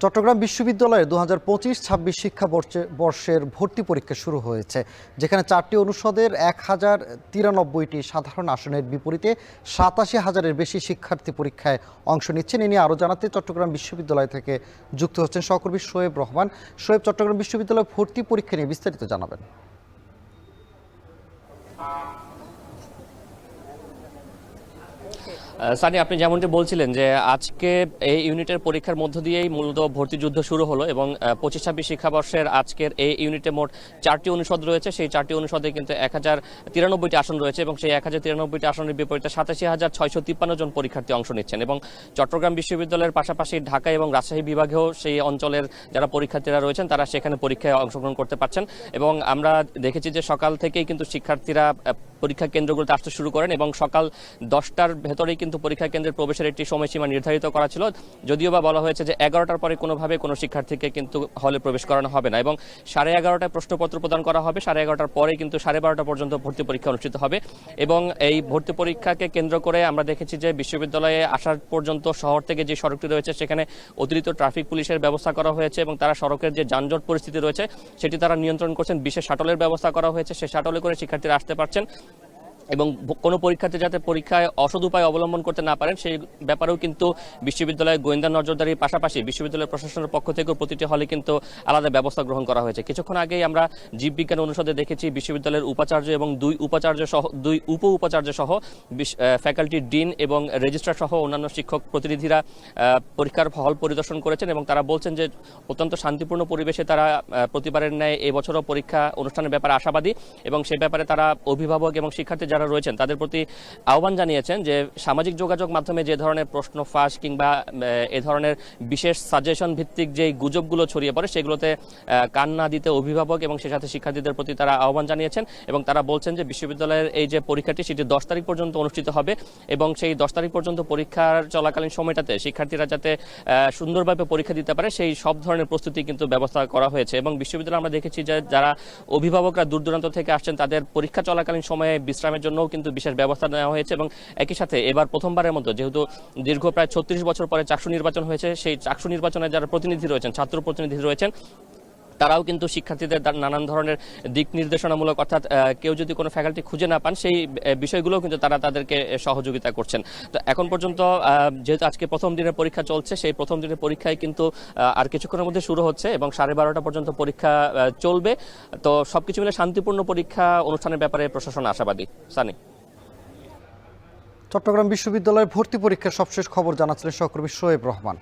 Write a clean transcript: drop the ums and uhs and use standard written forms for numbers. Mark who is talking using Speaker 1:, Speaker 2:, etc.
Speaker 1: চট্টগ্রাম বিশ্ববিদ্যালয়ে 2025-26 শিক্ষাবর্ষের ভর্তি পরীক্ষা শুরু হয়েছে, যেখানে 4টি অনুষদের 1093টি সাধারণ আসনের বিপরীতে 87,000-এর বেশি শিক্ষার্থী পরীক্ষায় অংশ নিচ্ছেন। এ নিয়ে আরও জানাতে চট্টগ্রাম বিশ্ববিদ্যালয় থেকে যুক্ত হচ্ছেন সহকর্মী শোয়েব রহমান। শোয়েব, চট্টগ্রাম বিশ্ববিদ্যালয়ে ভর্তি পরীক্ষা নিয়ে বিস্তারিত জানাবেন।
Speaker 2: সানি, আপনি যেমনটি বলছিলেন যে আজকে এই ইউনিটের পরীক্ষার মধ্য দিয়েই মূলত ভর্তি যুদ্ধ শুরু হলো এবং 25-26 শিক্ষাবর্ষের আজকের এই ইউনিটে মোট 4টি অনুষদ রয়েছে। সেই 4টি অনুষদে কিন্তু 1093টি আসন রয়েছে এবং সেই 1093টি আসনের বিপরীতে 87,653 জন পরীক্ষার্থী অংশ নিচ্ছেন এবং চট্টগ্রাম বিশ্ববিদ্যালয়ের পাশাপাশি ঢাকা এবং রাজশাহী বিভাগেও সেই অঞ্চলের যারা পরীক্ষার্থীরা রয়েছেন তারা সেখানে পরীক্ষায় অংশগ্রহণ করতে পারছেন। এবং আমরা দেখেছি যে সকাল থেকেই কিন্তু শিক্ষার্থীরা পরীক্ষা কেন্দ্রগুলোতে আসতে শুরু করেন এবং সকাল 10টার ভেতরেই কিন্তু পরীক্ষা কেন্দ্রের প্রবেশের একটি সময়সীমা নির্ধারিত করা ছিল, যদিও বা বলা হয়েছে যে 11টার পরে কোনোভাবে কোনো শিক্ষার্থীকে কিন্তু হলে প্রবেশ করানো হবে না এবং 11:30টায় প্রশ্নপত্র প্রদান করা হবে। 11:30টার পরে কিন্তু 12:30 পর্যন্ত ভর্তি পরীক্ষা অনুষ্ঠিত হবে এবং এই ভর্তি পরীক্ষাকে কেন্দ্র করে আমরা দেখেছি যে বিশ্ববিদ্যালয়ে আসার পর্যন্ত শহর থেকে যে সড়কটি রয়েছে সেখানে অতিরিক্ত ট্রাফিক পুলিশের ব্যবস্থা করা হয়েছে এবং তারা সড়কের যে যানজট পরিস্থিতি রয়েছে সেটি তারা নিয়ন্ত্রণ করছেন। বিশেষ শাটলের ব্যবস্থা করা হয়েছে, সেই শাটলে করে শিক্ষার্থীরা আসতে পারছেন এবং কোনো পরীক্ষার্থী যাতে পরীক্ষায় অসৎ উপায় অবলম্বন করতে না পারেন সেই ব্যাপারেও কিন্তু বিশ্ববিদ্যালয়ে গোয়েন্দা নজরদারির পাশাপাশি বিশ্ববিদ্যালয় প্রশাসনের পক্ষ থেকেও প্রতিটি হলে কিন্তু আলাদা ব্যবস্থা গ্রহণ করা হয়েছে। কিছুক্ষণ আগেই আমরা জীববিজ্ঞান অনুষদে দেখেছি বিশ্ববিদ্যালয়ের উপাচার্য এবং দুই উপ উপাচার্য সহ ফ্যাকাল্টি ডিন এবং রেজিস্ট্রার সহ অন্যান্য শিক্ষক প্রতিনিধিরা পরীক্ষার হল পরিদর্শন করেছেন এবং তারা বলছেন যে অত্যন্ত শান্তিপূর্ণ পরিবেশে তারা প্রতিবারের ন্যায় এবছরও পরীক্ষা অনুষ্ঠানের ব্যাপারে আশাবাদী এবং সে ব্যাপারে তারা অভিভাবক এবং শিক্ষার্থী যারা রয়েছেন তাদের প্রতি আহ্বান জানিয়েছেন যে সামাজিক যোগাযোগ মাধ্যমে যে ধরনের প্রশ্ন ফাঁস কিংবা এ ধরনের বিশেষ সাজেশন ভিত্তিক যে গুজবগুলো ছড়িয়ে পড়ে সেগুলোতে কান না দিতে অভিভাবক এবং সে সাথে শিক্ষার্থীদের প্রতি তারা আহ্বান জানিয়েছেন এবং তারা বলছেন যে বিশ্ববিদ্যালয়ের এই যে পরীক্ষাটি সেটি 10 তারিখ পর্যন্ত অনুষ্ঠিত হবে এবং সেই 10 তারিখ পর্যন্ত পরীক্ষার চলাকালীন সময়টাতে শিক্ষার্থীরা যাতে সুন্দরভাবে পরীক্ষা দিতে পারে সেই সব ধরনের প্রস্তুতি কিন্তু ব্যবস্থা করা হয়েছে এবং বিশ্ববিদ্যালয়ে আমরা দেখেছি যে যারা অভিভাবকরা দূর দূরান্ত থেকে আসছেন তাদের পরীক্ষা চলাকালীন সময়ে বিশ্রামের জন্য কিন্তু বিশেষ ব্যবস্থা নেওয়া হয়েছে এবং একই সাথে এবার প্রথমবারের মতো যেহেতু দীর্ঘ প্রায় 36 বছর পরে চাকসু নির্বাচন হয়েছে, সেই চাকসু নির্বাচনে যারা প্রতিনিধি রয়েছেন, ছাত্র প্রতিনিধি রয়েছেন, তারাও কিন্তু শিক্ষার্থীদের নানান ধরনের দিক নির্দেশনামূলক অর্থাৎ কেউ যদি কোনো ফ্যাকাল্টি খুঁজে না পান সেই বিষয়গুলোও কিন্তু তারা তাদেরকে সহযোগিতা করছেন। তো এখন পর্যন্ত যেহেতু আজকে প্রথম দিনের পরীক্ষা চলছে, সেই প্রথম দিনের পরীক্ষায় কিন্তু আর কিছুক্ষণের মধ্যে শুরু হচ্ছে এবং 12:30টা পর্যন্ত পরীক্ষা চলবে। তো সবকিছু মিলে শান্তিপূর্ণ পরীক্ষা অনুষ্ঠানের ব্যাপারে প্রশাসন আশাবাদী। সানি,
Speaker 1: চট্টগ্রাম বিশ্ববিদ্যালয়ের ভর্তি পরীক্ষার সবশেষ খবর জানাচ্ছিলেন সহকর্মী শোয়েব রহমান।